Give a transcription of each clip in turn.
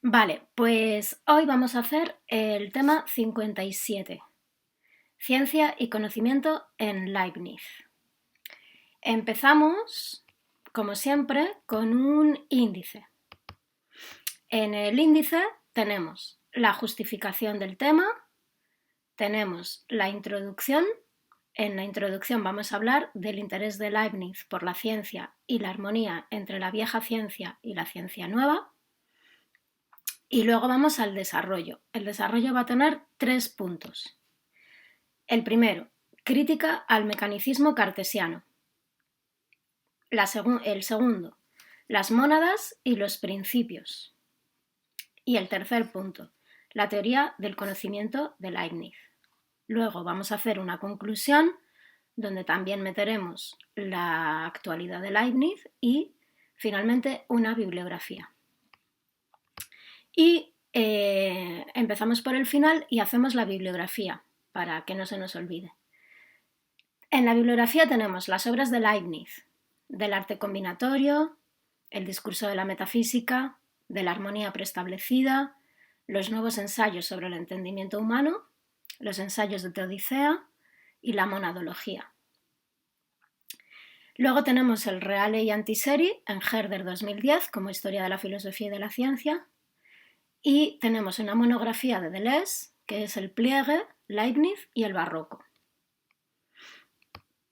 Vale, pues hoy vamos a hacer el tema 57, ciencia y conocimiento en Leibniz. Empezamos, como siempre, con un índice. En el índice tenemos la justificación del tema, tenemos la introducción. En la introducción vamos a hablar del interés de Leibniz por la ciencia y la armonía entre la vieja ciencia y la ciencia nueva. Y luego vamos al desarrollo. El desarrollo va a tener 3 puntos. El primero, crítica al mecanicismo cartesiano. El segundo, las mónadas y los principios. Y el tercer punto, la teoría del conocimiento de Leibniz. Luego vamos a hacer una conclusión donde también meteremos la actualidad de Leibniz y finalmente una bibliografía. Y empezamos por el final y hacemos la bibliografía para que no se nos olvide. En la bibliografía tenemos las obras de Leibniz, del arte combinatorio, el discurso de la metafísica, de la armonía preestablecida, los nuevos ensayos sobre el entendimiento humano, los ensayos de Teodicea y la monadología. Luego tenemos el Reale y Antiseri en Herder 2010 como historia de la filosofía y de la ciencia. Y tenemos una monografía de Deleuze, que es el pliegue, Leibniz y el barroco.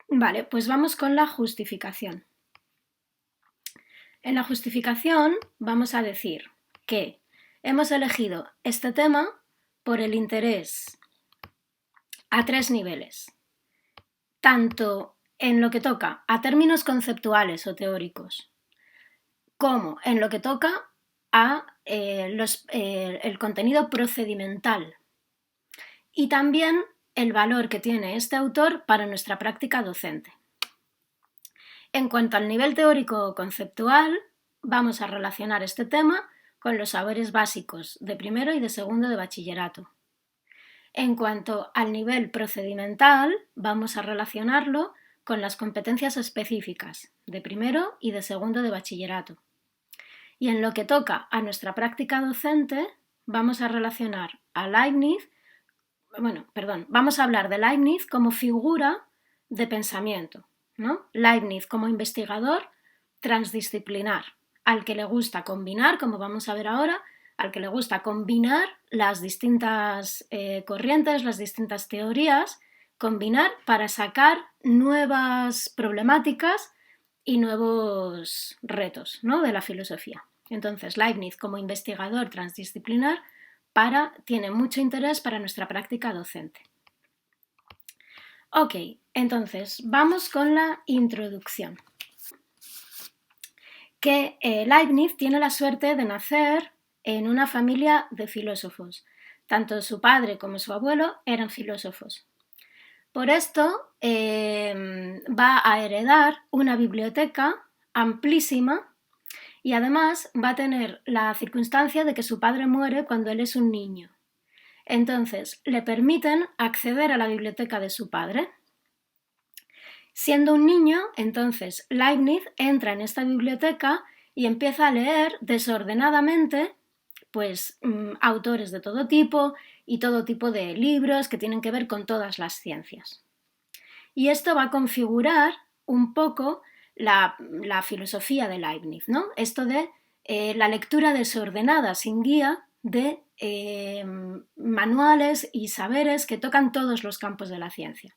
Vale, pues vamos con la justificación. En la justificación vamos a decir que hemos elegido este tema por el interés a 3 niveles, tanto en lo que toca a términos conceptuales o teóricos, como en lo que toca a el contenido procedimental y también el valor que tiene este autor para nuestra práctica docente. En cuanto al nivel teórico o conceptual, vamos a relacionar este tema con los saberes básicos de primero y de segundo de bachillerato. En cuanto al nivel procedimental, vamos a relacionarlo con las competencias específicas de primero y de segundo de bachillerato. Y en lo que toca a nuestra práctica docente, vamos a relacionar a Leibniz, vamos a hablar de Leibniz como figura de pensamiento, ¿no? Leibniz como investigador transdisciplinar, al que le gusta combinar, como vamos a ver ahora, al que le gusta combinar las distintas corrientes, las distintas teorías, combinar para sacar nuevas problemáticas y nuevos retos, ¿no?, de la filosofía. Entonces, Leibniz como investigador transdisciplinar tiene mucho interés para nuestra práctica docente. Ok, entonces vamos con la introducción. Que Leibniz tiene la suerte de nacer en una familia de filósofos. Tanto su padre como su abuelo eran filósofos. Por esto va a heredar una biblioteca amplísima y además va a tener la circunstancia de que su padre muere cuando él es un niño. Entonces le permiten acceder a la biblioteca de su padre. Siendo un niño, entonces Leibniz entra en esta biblioteca y empieza a leer desordenadamente autores de todo tipo y todo tipo de libros que tienen que ver con todas las ciencias. Y esto va a configurar un poco la filosofía de Leibniz, ¿no? Esto de la lectura desordenada, sin guía, de manuales y saberes que tocan todos los campos de la ciencia.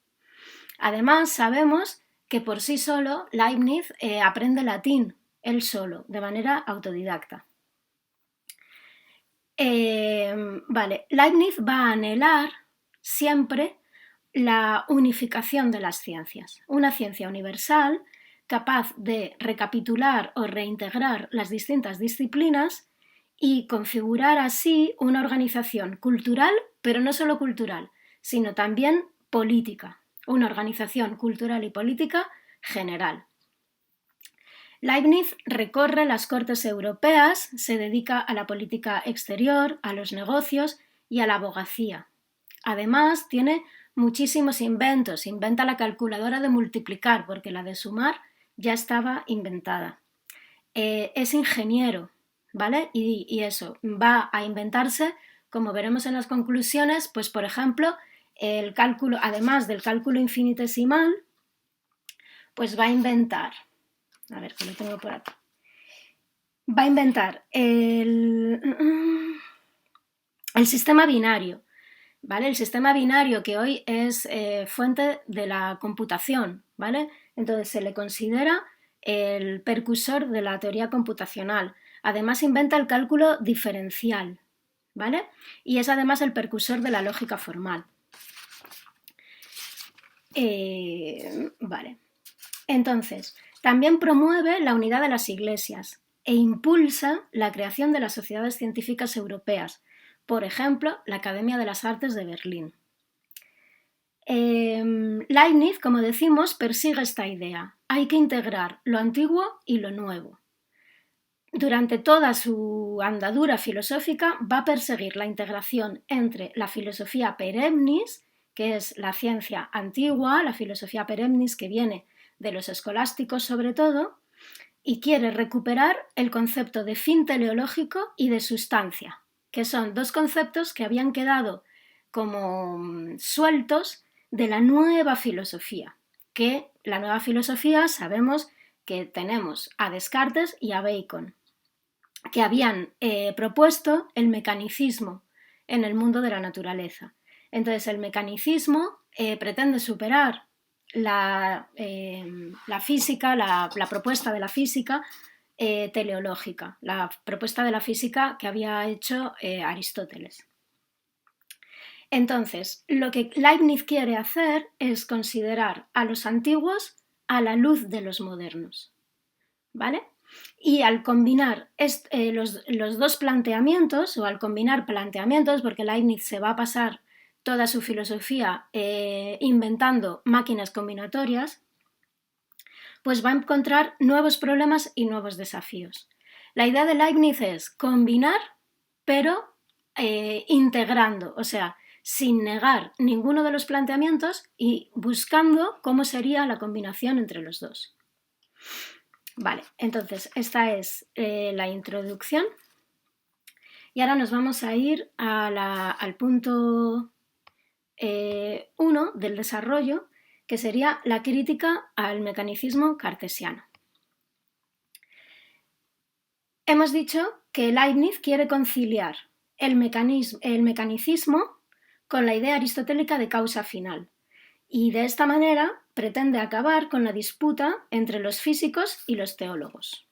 Además, sabemos que por sí solo Leibniz aprende latín, él solo, de manera autodidacta. Leibniz va a anhelar siempre la unificación de las ciencias, una ciencia universal capaz de recapitular o reintegrar las distintas disciplinas y configurar así una organización cultural, pero no solo cultural, sino también política, una organización cultural y política general. Leibniz recorre las cortes europeas, se dedica a la política exterior, a los negocios y a la abogacía. Además, tiene muchísimos inventos. Inventa la calculadora de multiplicar, porque la de sumar ya estaba inventada. Es ingeniero, ¿vale? Y eso, va a inventarse, como veremos en las conclusiones, pues por ejemplo, el cálculo, además del cálculo infinitesimal, pues va a inventar, a ver, que lo tengo por aquí, va a inventar el sistema binario, ¿vale? El sistema binario que hoy es fuente de la computación, ¿vale? Entonces se le considera el precursor de la teoría computacional. Además inventa el cálculo diferencial, ¿vale? Y es además el precursor de la lógica formal. Vale. Entonces, también promueve la unidad de las iglesias e impulsa la creación de las sociedades científicas europeas, por ejemplo, la Academia de las Artes de Berlín. Leibniz, como decimos, persigue esta idea. Hay que integrar lo antiguo y lo nuevo. Durante toda su andadura filosófica va a perseguir la integración entre la filosofía peremnis, que es la ciencia antigua, la filosofía peremnis que viene de los escolásticos sobre todo, y quiere recuperar el concepto de fin teleológico y de sustancia, que son dos conceptos que habían quedado como sueltos de la nueva filosofía, que la nueva filosofía sabemos que tenemos a Descartes y a Bacon, que habían propuesto el mecanicismo en el mundo de la naturaleza. Entonces el mecanicismo pretende superar la física, la propuesta de la física teleológica, la propuesta de la física que había hecho Aristóteles. Entonces, lo que Leibniz quiere hacer es considerar a los antiguos a la luz de los modernos, ¿vale? Y al combinar los dos planteamientos, o al combinar planteamientos, porque Leibniz se va a pasar toda su filosofía inventando máquinas combinatorias, pues va a encontrar nuevos problemas y nuevos desafíos. La idea de Leibniz es combinar, pero integrando, o sea, sin negar ninguno de los planteamientos y buscando cómo sería la combinación entre los dos. Vale, entonces esta es la introducción y ahora nos vamos a ir al punto 1 del desarrollo, que sería la crítica al mecanicismo cartesiano. Hemos dicho que Leibniz quiere conciliar el mecanicismo con la idea aristotélica de causa final y de esta manera pretende acabar con la disputa entre los físicos y los teólogos.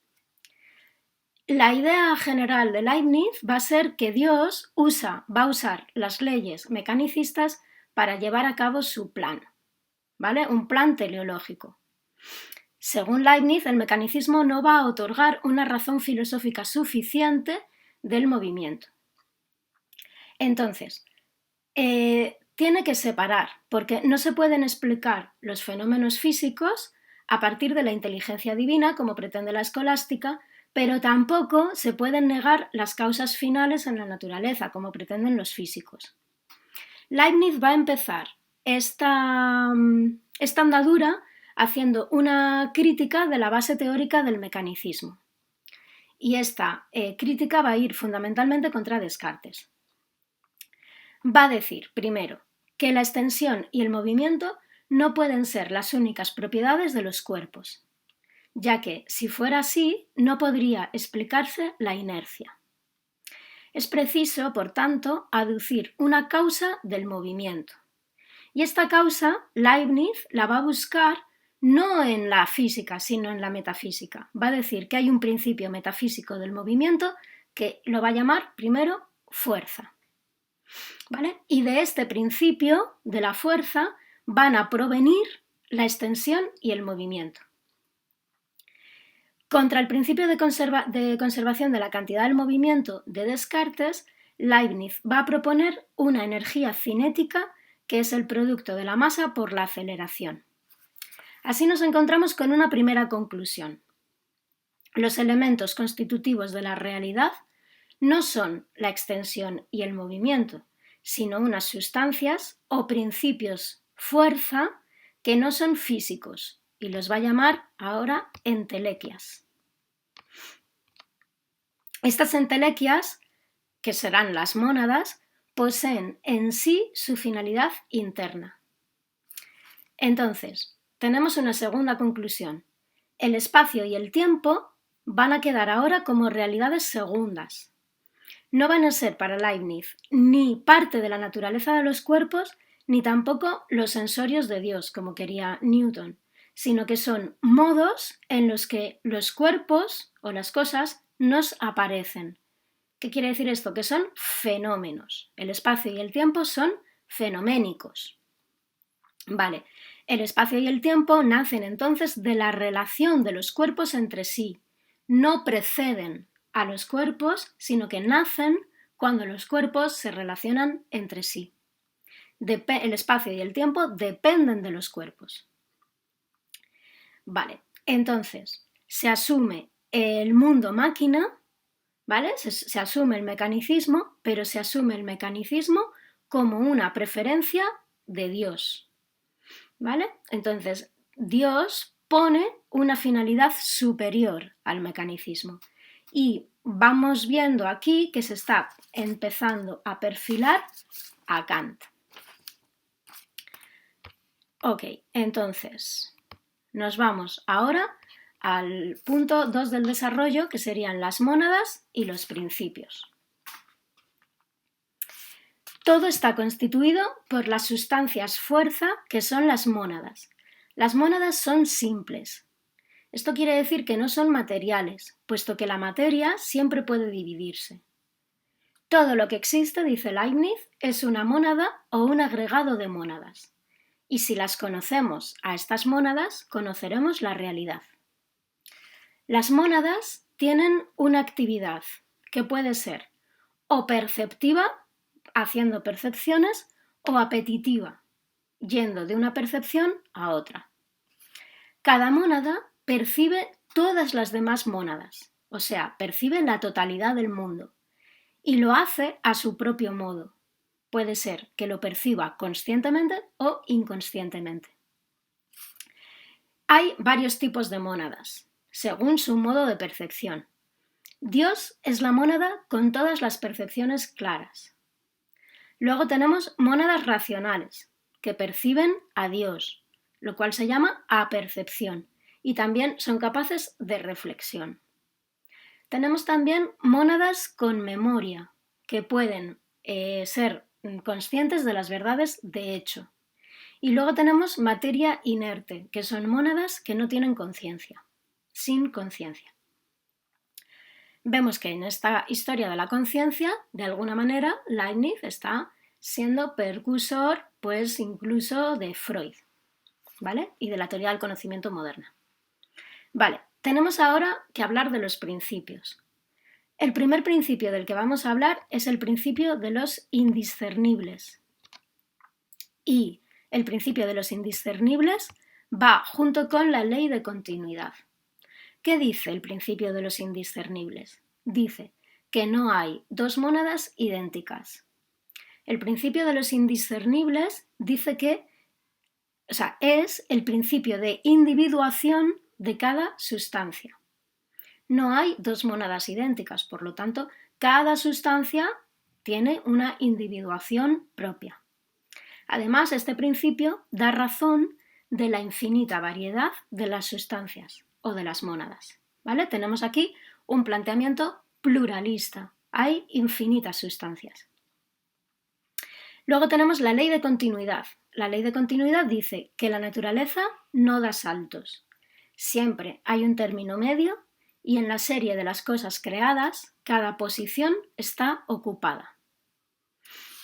La idea general de Leibniz va a ser que Dios va a usar las leyes mecanicistas para llevar a cabo su plan, ¿vale? Un plan teleológico. Según Leibniz, el mecanicismo no va a otorgar una razón filosófica suficiente del movimiento. Entonces, tiene que separar, porque no se pueden explicar los fenómenos físicos a partir de la inteligencia divina, como pretende la escolástica, pero tampoco se pueden negar las causas finales en la naturaleza, como pretenden los físicos. Leibniz va a empezar esta andadura haciendo una crítica de la base teórica del mecanicismo. Y esta crítica va a ir fundamentalmente contra Descartes. Va a decir, primero, que la extensión y el movimiento no pueden ser las únicas propiedades de los cuerpos, ya que, si fuera así, no podría explicarse la inercia. Es preciso, por tanto, aducir una causa del movimiento. Y esta causa, Leibniz la va a buscar no en la física, sino en la metafísica. Va a decir que hay un principio metafísico del movimiento que lo va a llamar, primero, fuerza. ¿Vale? Y de este principio de la fuerza van a provenir la extensión y el movimiento. Contra el principio de conservación de la cantidad del movimiento de Descartes, Leibniz va a proponer una energía cinética que es el producto de la masa por la aceleración. Así nos encontramos con una primera conclusión. Los elementos constitutivos de la realidad no son la extensión y el movimiento, sino unas sustancias o principios fuerza que no son físicos, y los va a llamar ahora entelequias. Estas entelequias, que serán las mónadas, poseen en sí su finalidad interna. Entonces, tenemos una segunda conclusión. El espacio y el tiempo van a quedar ahora como realidades segundas. No van a ser para Leibniz ni parte de la naturaleza de los cuerpos, ni tampoco los sensorios de Dios, como quería Newton, sino que son modos en los que los cuerpos o las cosas nos aparecen. ¿Qué quiere decir esto? Que son fenómenos. El espacio y el tiempo son fenoménicos. Vale, el espacio y el tiempo nacen entonces de la relación de los cuerpos entre sí. No preceden a los cuerpos, sino que nacen cuando los cuerpos se relacionan entre sí. El espacio y el tiempo dependen de los cuerpos. Vale, entonces se asume el mundo máquina, ¿vale? Se asume el mecanicismo, pero se asume el mecanicismo como una preferencia de Dios. ¿Vale? Entonces, Dios pone una finalidad superior al mecanicismo y vamos viendo aquí que se está empezando a perfilar a Kant. Ok, entonces nos vamos ahora al punto 2 del desarrollo, que serían las mónadas y los principios. Todo está constituido por las sustancias fuerza, que son las mónadas. Las mónadas son simples. Esto quiere decir que no son materiales, puesto que la materia siempre puede dividirse. Todo lo que existe, dice Leibniz, es una mónada o un agregado de mónadas. Y si las conocemos a estas mónadas, conoceremos la realidad. Las mónadas tienen una actividad que puede ser o perceptiva, haciendo percepciones, o apetitiva, yendo de una percepción a otra. Cada mónada percibe todas las demás mónadas, o sea, percibe la totalidad del mundo, y lo hace a su propio modo. Puede ser que lo perciba conscientemente o inconscientemente. Hay varios tipos de mónadas, según su modo de percepción. Dios es la mónada con todas las percepciones claras. Luego tenemos mónadas racionales, que perciben a Dios, lo cual se llama apercepción, y también son capaces de reflexión. Tenemos también mónadas con memoria, que pueden ser conscientes de las verdades de hecho. Y luego tenemos materia inerte, que son mónadas que no tienen conciencia, sin conciencia. Vemos que en esta historia de la conciencia, de alguna manera, Leibniz está siendo precursor, pues incluso de Freud, ¿vale? Y de la teoría del conocimiento moderna. Vale, tenemos ahora que hablar de los principios. El primer principio del que vamos a hablar es el principio de los indiscernibles. Y el principio de los indiscernibles va junto con la ley de continuidad. ¿Qué dice el principio de los indiscernibles? Dice que no hay dos mónadas idénticas. El principio de los indiscernibles dice que, es el principio de individuación de cada sustancia. No hay dos mónadas idénticas, por lo tanto, cada sustancia tiene una individuación propia. Además, este principio da razón de la infinita variedad de las sustancias o de las mónadas, ¿vale? Tenemos aquí un planteamiento pluralista. Hay infinitas sustancias. Luego tenemos la ley de continuidad. La ley de continuidad dice que la naturaleza no da saltos. Siempre hay un término medio y en la serie de las cosas creadas, cada posición está ocupada.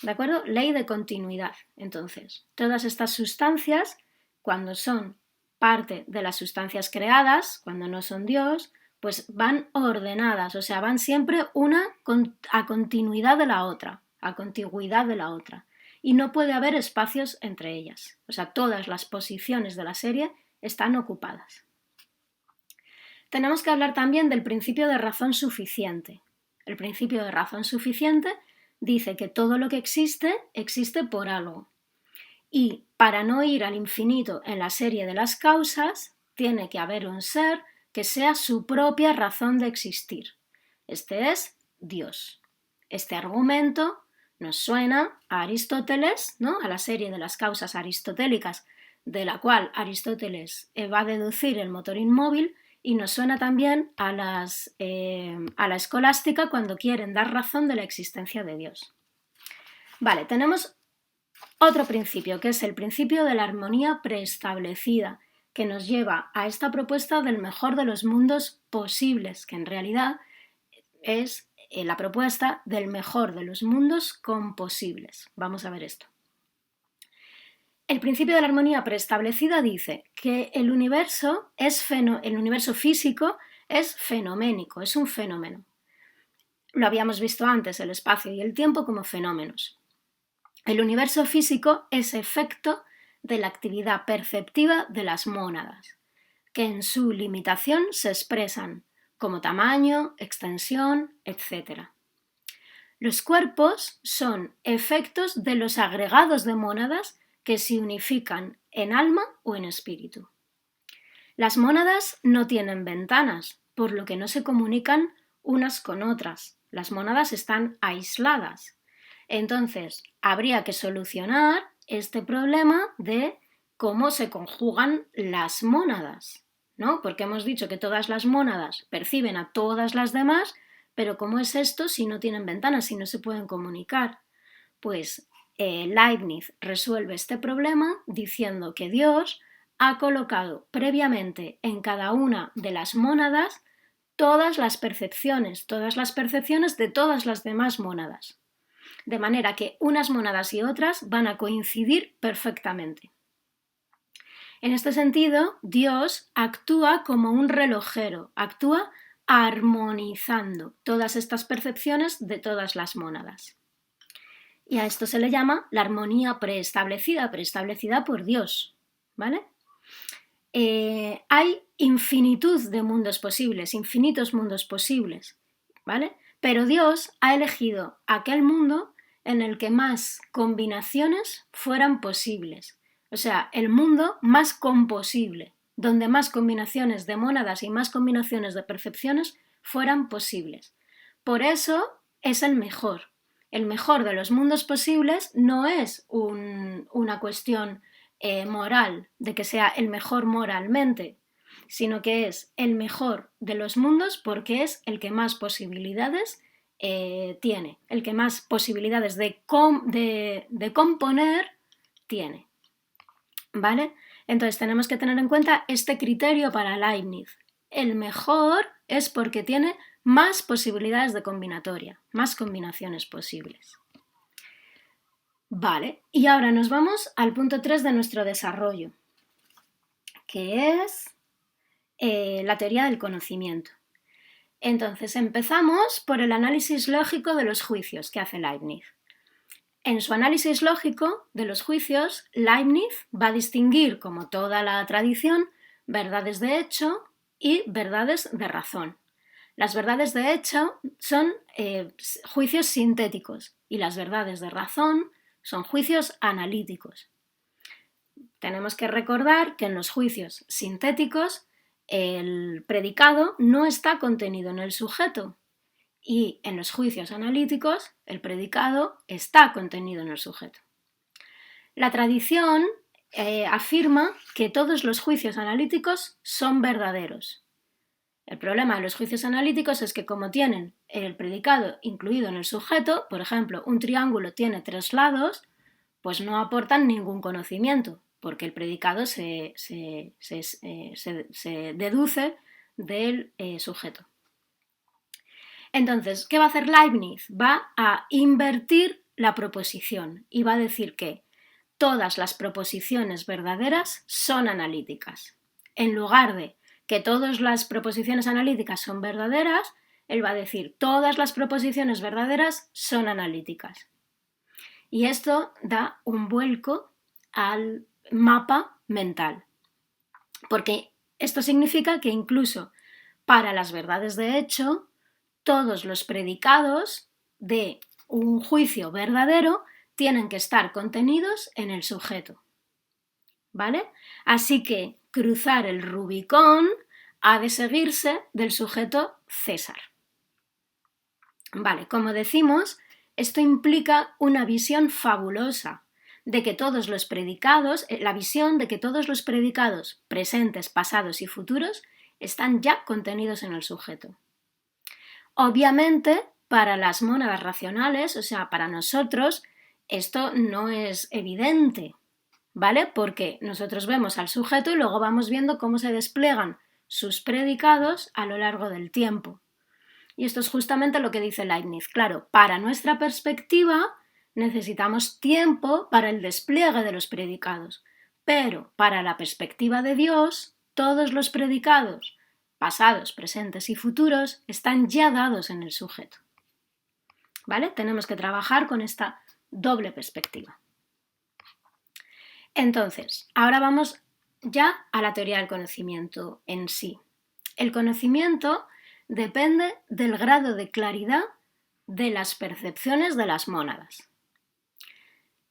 ¿De acuerdo? Ley de continuidad. Entonces, todas estas sustancias, cuando son parte de las sustancias creadas, cuando no son Dios, pues van ordenadas, o sea, van siempre una a continuidad de la otra, a contigüidad de la otra. Y no puede haber espacios entre ellas. O sea, todas las posiciones de la serie están ocupadas. Tenemos que hablar también del principio de razón suficiente. El principio de razón suficiente dice que todo lo que existe, existe por algo. Y para no ir al infinito en la serie de las causas, tiene que haber un ser que sea su propia razón de existir. Este es Dios. Este argumento nos suena a Aristóteles, ¿no? A la serie de las causas aristotélicas, de la cual Aristóteles va a deducir el motor inmóvil, y nos suena también a la escolástica cuando quieren dar razón de la existencia de Dios. Vale, tenemos otro principio, que es el principio de la armonía preestablecida, que nos lleva a esta propuesta del mejor de los mundos posibles, que en realidad es la propuesta del mejor de los mundos composibles. Vamos a ver esto. El principio de la armonía preestablecida dice que el universo físico es fenoménico, es un fenómeno. Lo habíamos visto antes, el espacio y el tiempo como fenómenos. El universo físico es efecto de la actividad perceptiva de las mónadas, que en su limitación se expresan como tamaño, extensión, etc. Los cuerpos son efectos de los agregados de mónadas que se unifican en alma o en espíritu. Las mónadas no tienen ventanas, por lo que no se comunican unas con otras. Las mónadas están aisladas. Entonces, habría que solucionar este problema de cómo se conjugan las mónadas, ¿no? Porque hemos dicho que todas las mónadas perciben a todas las demás, pero ¿cómo es esto si no tienen ventanas, si no se pueden comunicar? Pues Leibniz resuelve este problema diciendo que Dios ha colocado previamente en cada una de las mónadas todas las percepciones de todas las demás mónadas, de manera que unas mónadas y otras van a coincidir perfectamente. En este sentido, Dios actúa como un relojero, actúa armonizando todas estas percepciones de todas las mónadas. Y a esto se le llama la armonía preestablecida por Dios, ¿vale? Hay infinitud de mundos posibles, infinitos mundos posibles, ¿vale? Pero Dios ha elegido aquel mundo en el que más combinaciones fueran posibles. O sea, el mundo más composible, donde más combinaciones de mónadas y más combinaciones de percepciones fueran posibles. Por eso es el mejor. El mejor de los mundos posibles no es una cuestión moral, de que sea el mejor moralmente, sino que es el mejor de los mundos porque es el que más posibilidades tiene, el que más posibilidades de componer tiene. ¿Vale? Entonces tenemos que tener en cuenta este criterio para Leibniz. El mejor es porque tiene más posibilidades de combinatoria, más combinaciones posibles. Vale, y ahora nos vamos al punto 3 de nuestro desarrollo, que es la teoría del conocimiento. Entonces empezamos por el análisis lógico de los juicios que hace Leibniz. En su análisis lógico de los juicios, Leibniz va a distinguir, como toda la tradición, verdades de hecho y verdades de razón. Las verdades de hecho son juicios sintéticos y las verdades de razón son juicios analíticos. Tenemos que recordar que en los juicios sintéticos el predicado no está contenido en el sujeto y en los juicios analíticos el predicado está contenido en el sujeto. La tradición afirma que todos los juicios analíticos son verdaderos. El problema de los juicios analíticos es que como tienen el predicado incluido en el sujeto, por ejemplo, un triángulo tiene 3 lados, pues no aportan ningún conocimiento, porque el predicado se deduce del sujeto. Entonces, ¿qué va a hacer Leibniz? Va a invertir la proposición y va a decir que todas las proposiciones verdaderas son analíticas. En lugar de que todas las proposiciones analíticas son verdaderas, él va a decir todas las proposiciones verdaderas son analíticas. Y esto da un vuelco al mapa mental, porque esto significa que incluso para las verdades de hecho, todos los predicados de un juicio verdadero tienen que estar contenidos en el sujeto, ¿vale? Así que cruzar el Rubicón ha de seguirse del sujeto César. Vale, como decimos, esto implica una visión fabulosa de que todos los predicados, la visión de que todos los predicados presentes, pasados y futuros están ya contenidos en el sujeto. Obviamente, para las mónadas racionales, o sea, para nosotros, esto no es evidente, ¿vale? Porque nosotros vemos al sujeto y luego vamos viendo cómo se despliegan sus predicados a lo largo del tiempo. Y esto es justamente lo que dice Leibniz. Claro, para nuestra perspectiva necesitamos tiempo para el despliegue de los predicados, pero para la perspectiva de Dios, todos los predicados, pasados, presentes y futuros, están ya dados en el sujeto. ¿Vale? Tenemos que trabajar con esta doble perspectiva. Entonces, ahora vamos ya a la teoría del conocimiento en sí. El conocimiento depende del grado de claridad de las percepciones de las mónadas.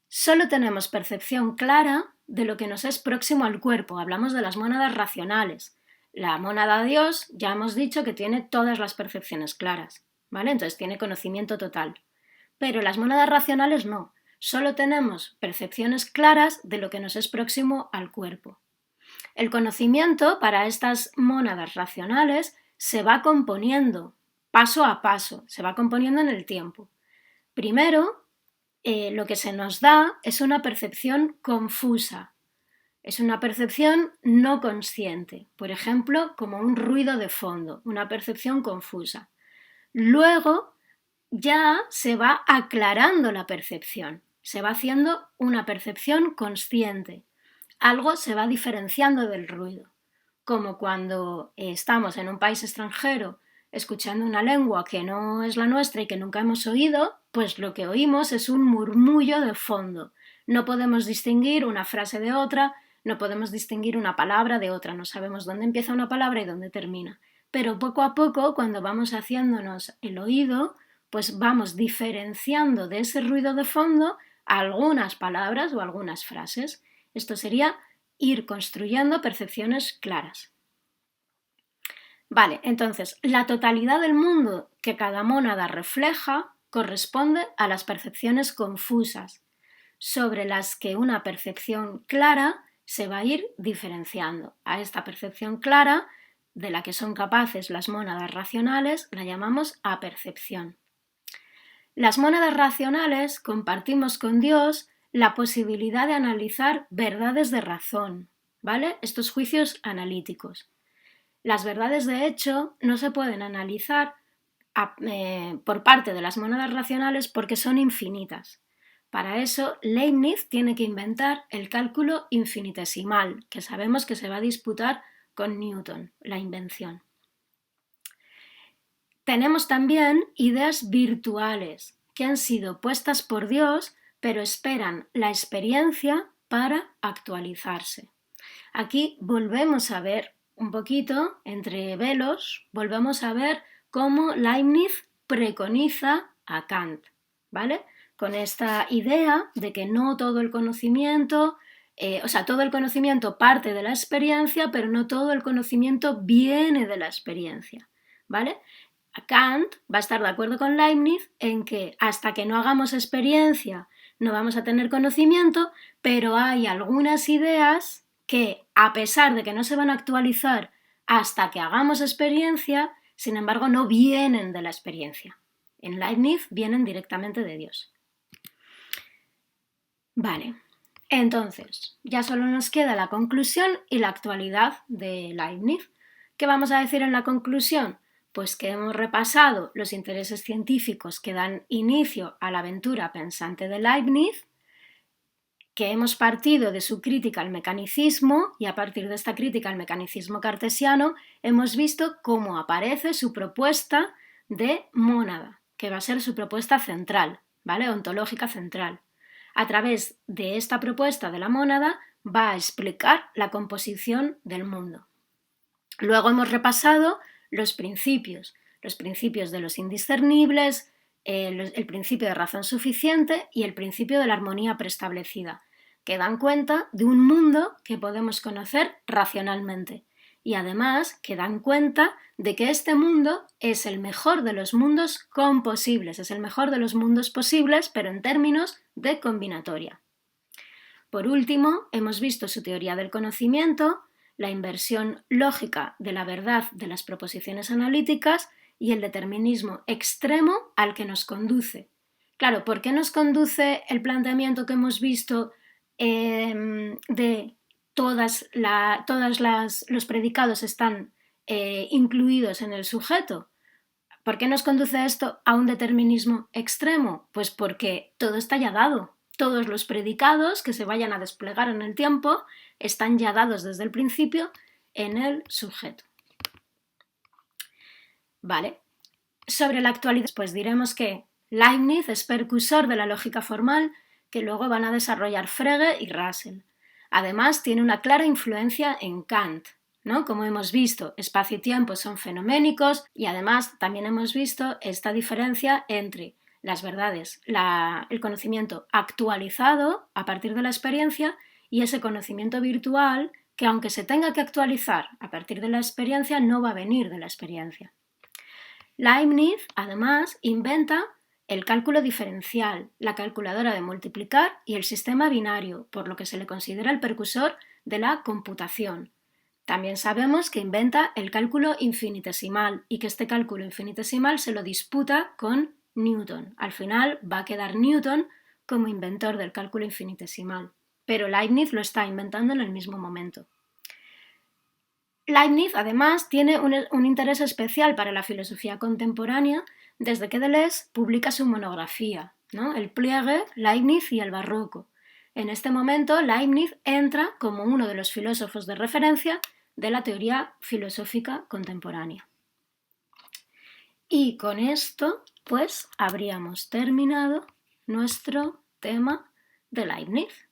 Solo tenemos percepción clara de lo que nos es próximo al cuerpo. Hablamos de las mónadas racionales. La mónada Dios ya hemos dicho que tiene todas las percepciones claras, ¿vale? Entonces tiene conocimiento total. Pero las mónadas racionales no. Solo tenemos percepciones claras de lo que nos es próximo al cuerpo. El conocimiento para estas mónadas racionales se va componiendo paso a paso, se va componiendo en el tiempo. Primero, lo que se nos da es una percepción confusa, es una percepción no consciente, por ejemplo, como un ruido de fondo, una percepción confusa. Luego ya se va aclarando la percepción, se va haciendo una percepción consciente, algo se va diferenciando del ruido, como cuando estamos en un país extranjero escuchando una lengua que no es la nuestra y que nunca hemos oído, pues lo que oímos es un murmullo de fondo. No podemos distinguir una frase de otra, no podemos distinguir una palabra de otra, no sabemos dónde empieza una palabra y dónde termina. Pero poco a poco, cuando vamos haciéndonos el oído, pues vamos diferenciando de ese ruido de fondo algunas palabras o algunas frases. Esto sería ir construyendo percepciones claras. Vale, entonces, la totalidad del mundo que cada mónada refleja corresponde a las percepciones confusas, sobre las que una percepción clara se va a ir diferenciando. A esta percepción clara, de la que son capaces las mónadas racionales, la llamamos apercepción. Las mónadas racionales compartimos con Dios la posibilidad de analizar verdades de razón, ¿vale? Estos juicios analíticos. Las verdades de hecho no se pueden analizar por parte de las mónadas racionales porque son infinitas. Para eso, Leibniz tiene que inventar el cálculo infinitesimal, que sabemos que se va a disputar con Newton, la invención. Tenemos también ideas virtuales que han sido puestas por Dios, pero esperan la experiencia para actualizarse. Aquí volvemos a ver un poquito, entre velos, volvemos a ver cómo Leibniz preconiza a Kant, ¿vale? Con esta idea de que no todo el conocimiento, todo el conocimiento parte de la experiencia, pero no todo el conocimiento viene de la experiencia, ¿vale? Kant va a estar de acuerdo con Leibniz en que hasta que no hagamos experiencia no vamos a tener conocimiento, pero hay algunas ideas que, a pesar de que no se van a actualizar hasta que hagamos experiencia, sin embargo no vienen de la experiencia. En Leibniz vienen directamente de Dios. Vale, entonces ya solo nos queda la conclusión y la actualidad de Leibniz. ¿Qué vamos a decir en la conclusión? Pues que hemos repasado los intereses científicos que dan inicio a la aventura pensante de Leibniz, que hemos partido de su crítica al mecanicismo y a partir de esta crítica al mecanicismo cartesiano hemos visto cómo aparece su propuesta de mónada, que va a ser su propuesta central, ¿vale? Ontológica central. A través de esta propuesta de la mónada va a explicar la composición del mundo. Luego hemos repasado los principios de los indiscernibles, el principio de razón suficiente y el principio de la armonía preestablecida, que dan cuenta de un mundo que podemos conocer racionalmente y además que dan cuenta de que este mundo es el mejor de los mundos composibles, es el mejor de los mundos posibles, pero en términos de combinatoria. Por último, hemos visto su teoría del conocimiento, la inversión lógica de la verdad de las proposiciones analíticas y el determinismo extremo al que nos conduce. Claro, ¿por qué nos conduce el planteamiento que hemos visto de todos los predicados están incluidos en el sujeto? ¿Por qué nos conduce esto a un determinismo extremo? Pues porque todo está ya dado. Todos los predicados que se vayan a desplegar en el tiempo están ya dados desde el principio en el sujeto. Vale. Sobre la actualidad, pues diremos que Leibniz es precursor de la lógica formal que luego van a desarrollar Frege y Russell. Además, tiene una clara influencia en Kant, ¿no? Como hemos visto, espacio y tiempo son fenoménicos y además también hemos visto esta diferencia entre las verdades, el conocimiento actualizado a partir de la experiencia y ese conocimiento virtual que aunque se tenga que actualizar a partir de la experiencia, no va a venir de la experiencia. Leibniz, además, inventa el cálculo diferencial, la calculadora de multiplicar y el sistema binario, por lo que se le considera el precursor de la computación. También sabemos que inventa el cálculo infinitesimal y que este cálculo infinitesimal se lo disputa con Newton. Al final va a quedar Newton como inventor del cálculo infinitesimal, pero Leibniz lo está inventando en el mismo momento. Leibniz, además, tiene un interés especial para la filosofía contemporánea desde que Deleuze publica su monografía, ¿no? El pliegue, Leibniz y el barroco. En este momento, Leibniz entra como uno de los filósofos de referencia de la teoría filosófica contemporánea. Y con esto, pues, habríamos terminado nuestro tema de Leibniz.